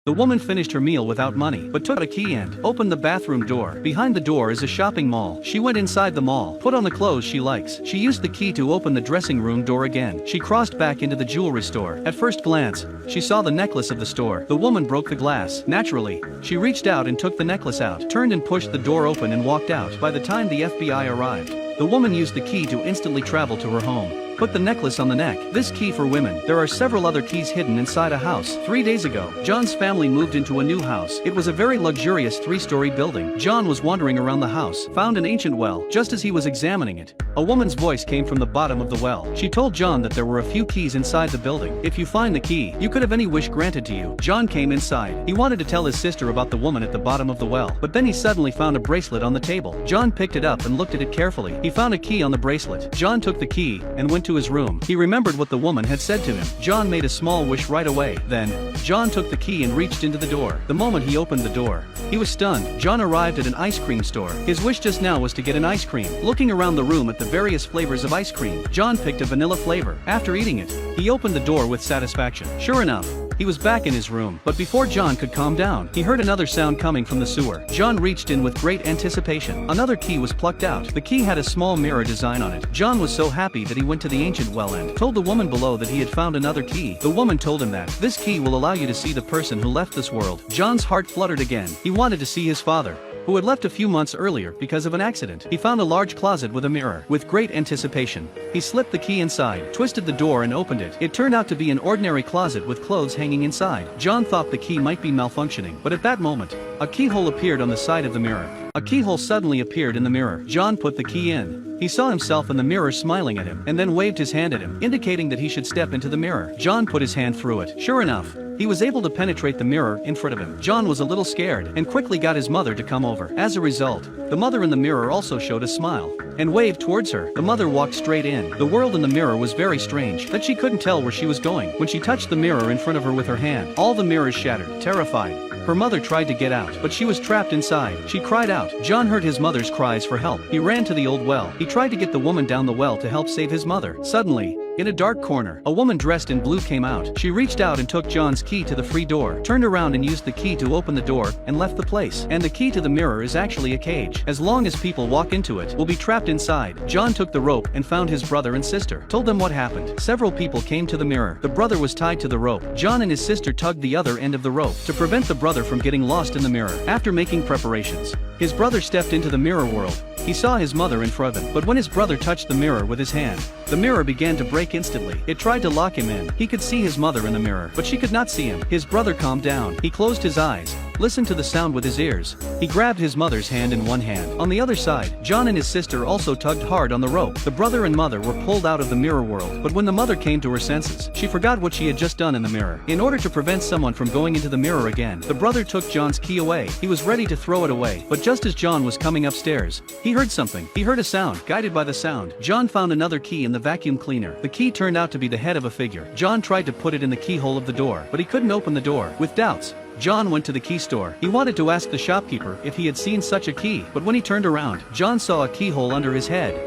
The woman finished her meal without money, but took a key and opened the bathroom door. Behind the door is a shopping mall. She went inside the mall, put on the clothes she likes. She used the key to open the dressing room door again. She crossed back into the jewelry store. At first glance, she saw the necklace of the store. The woman broke the glass. Naturally, she reached out and took the necklace out, turned and pushed the door open and walked out. By the time the FBI arrived, the woman used the key to instantly travel to her home. Put the necklace on the neck. This key for women. There are several other keys hidden inside a house. 3 days ago, John's family moved into a new house. It was a very luxurious 3-story building. John was wandering around the house, found an ancient well. Just as he was examining it, a woman's voice came from the bottom of the well. She told John that there were a few keys inside the building. If you find the key, you could have any wish granted to you. John came inside. He wanted to tell his sister about the woman at the bottom of the well, but then he suddenly found a bracelet on the table. John picked it up and looked at it carefully. He found a key on the bracelet. John took the key and went to his room. He remembered what the woman had said to him. John made a small wish right away. Then, John took the key and reached into the door. The moment he opened the door, he was stunned. John arrived at an ice cream store. His wish just now was to get an ice cream. Looking around the room at the various flavors of ice cream, John picked a vanilla flavor. After eating it, he opened the door with satisfaction. Sure enough, he was back in his room, but before John could calm down, he heard another sound coming from the sewer. John reached in with great anticipation. Another key was plucked out. The key had a small mirror design on it. John was so happy that he went to the ancient well and told the woman below that he had found another key. The woman told him that this key will allow you to see the person who left this world. John's heart fluttered again. He wanted to see his father, who had left a few months earlier because of an accident. He found a large closet with a mirror. With great anticipation, he slipped the key inside, twisted the door and opened it. It turned out to be an ordinary closet with clothes hanging inside. John thought the key might be malfunctioning, but at that moment, a keyhole appeared on the side of the mirror. A keyhole suddenly appeared in the mirror. John put the key in. He saw himself in the mirror smiling at him, and then waved his hand at him, indicating that he should step into the mirror. John put his hand through it. Sure enough, he was able to penetrate the mirror in front of him. John was a little scared, and quickly got his mother to come over. As a result, the mother in the mirror also showed a smile, and waved towards her. The mother walked straight in. The world in the mirror was very strange, that she couldn't tell where she was going. When she touched the mirror in front of her with her hand, all the mirrors shattered. Terrified, her mother tried to get out, but she was trapped inside. She cried out. John heard his mother's cries for help. He ran to the old well. He tried to get the woman down the well to help save his mother. Suddenly, in a dark corner, a woman dressed in blue came out. She reached out and took John's key to the free door, turned around and used the key to open the door, and left the place. And the key to the mirror is actually a cage. As long as people walk into it, will be trapped inside. John took the rope and found his brother and sister. Told them what happened. Several people came to the mirror. The brother was tied to the rope. John and his sister tugged the other end of the rope to prevent the brother from getting lost in the mirror. After making preparations, his brother stepped into the mirror world. He saw his mother in front of him, but when his brother touched the mirror with his hand, the mirror began to break instantly. It tried to lock him in. He could see his mother in the mirror, but she could not see him. His brother calmed down. He closed his eyes, listened to the sound with his ears. He grabbed his mother's hand in one hand. On the other side, John and his sister also tugged hard on the rope. The brother and mother were pulled out of the mirror world, but when the mother came to her senses, she forgot what she had just done in the mirror. In order to prevent someone from going into the mirror again, the brother took John's key away. He was ready to throw it away, but just as John was coming upstairs, he heard something. He heard a sound. Guided by the sound, John found another key in the vacuum cleaner. The key turned out to be the head of a figure. John tried to put it in the keyhole of the door, but he couldn't open the door. With doubts, John went to the key store. He wanted to ask the shopkeeper if he had seen such a key, but when he turned around, John saw a keyhole under his head.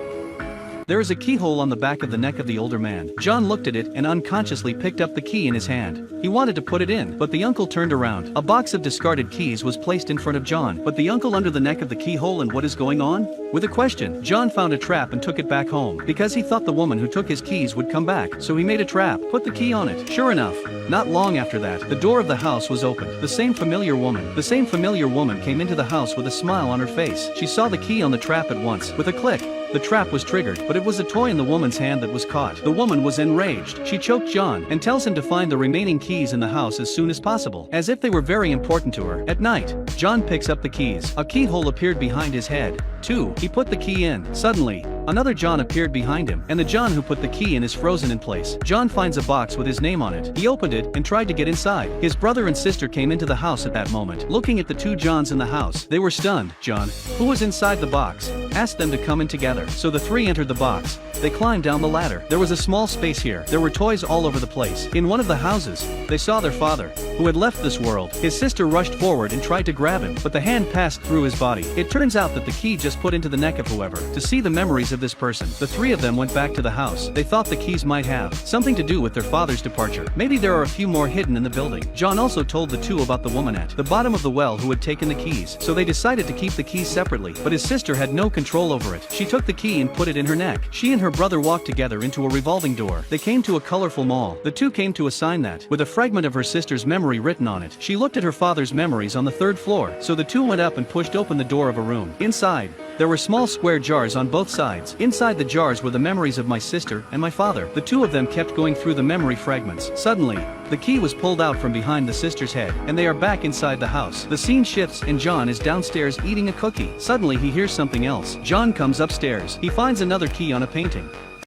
There is a keyhole on the back of the neck of the older man. John looked at it and unconsciously picked up the key in his hand. He wanted to put it in, but the uncle turned around. A box of discarded keys was placed in front of John, but the uncle under the neck of the keyhole. And what is going on? With a question, John found a trap and took it back home, because he thought the woman who took his keys would come back. So he made a trap, put the key on it. Sure enough, not long after that, the door of the house was opened. The same familiar woman came into the house with a smile on her face. She saw the key on the trap at once. With a click, the trap was triggered, but it was a toy in the woman's hand that was caught. The woman was enraged. She choked John and tells him to find the remaining keys in the house as soon as possible, as if they were very important to her. At night, John picks up the keys. A keyhole appeared behind his head. 2. He put the key in. Suddenly, another John appeared behind him, and the John who put the key in is frozen in place. John finds a box with his name on it. He opened it and tried to get inside. His brother and sister came into the house at that moment. Looking at the two Johns in the house, they were stunned. John, who was inside the box, asked them to come in together. So the three entered the box. They climbed down the ladder. There was a small space here. There were toys all over the place. In one of the houses, they saw their father, who had left this world. His sister rushed forward and tried to grab him, but the hand passed through his body. It turns out that the key just put into the neck of whoever. To see the memories of this person, the three of them went back to the house. They thought the keys might have something to do with their father's departure. Maybe there are a few more hidden in the building. John also told the two about the woman at the bottom of the well who had taken the keys, so they decided to keep the keys separately, but his sister had no control over it. She took the key and put it in her neck. She and her brother walked together into a revolving door. They came to a colorful mall. The two came to a sign that, with a fragment of her sister's memory written on it. She looked at her father's memories on the third floor, so the two went up and pushed open the door of a room. Inside, there were small square jars on both sides. Inside the jars were the memories of my sister and my father. The two of them kept going through the memory fragments. Suddenly, the key was pulled out from behind the sister's head, and they are back inside the house. The scene shifts and John is downstairs eating a cookie. Suddenly he hears something else. John comes upstairs. He finds another key on a painting.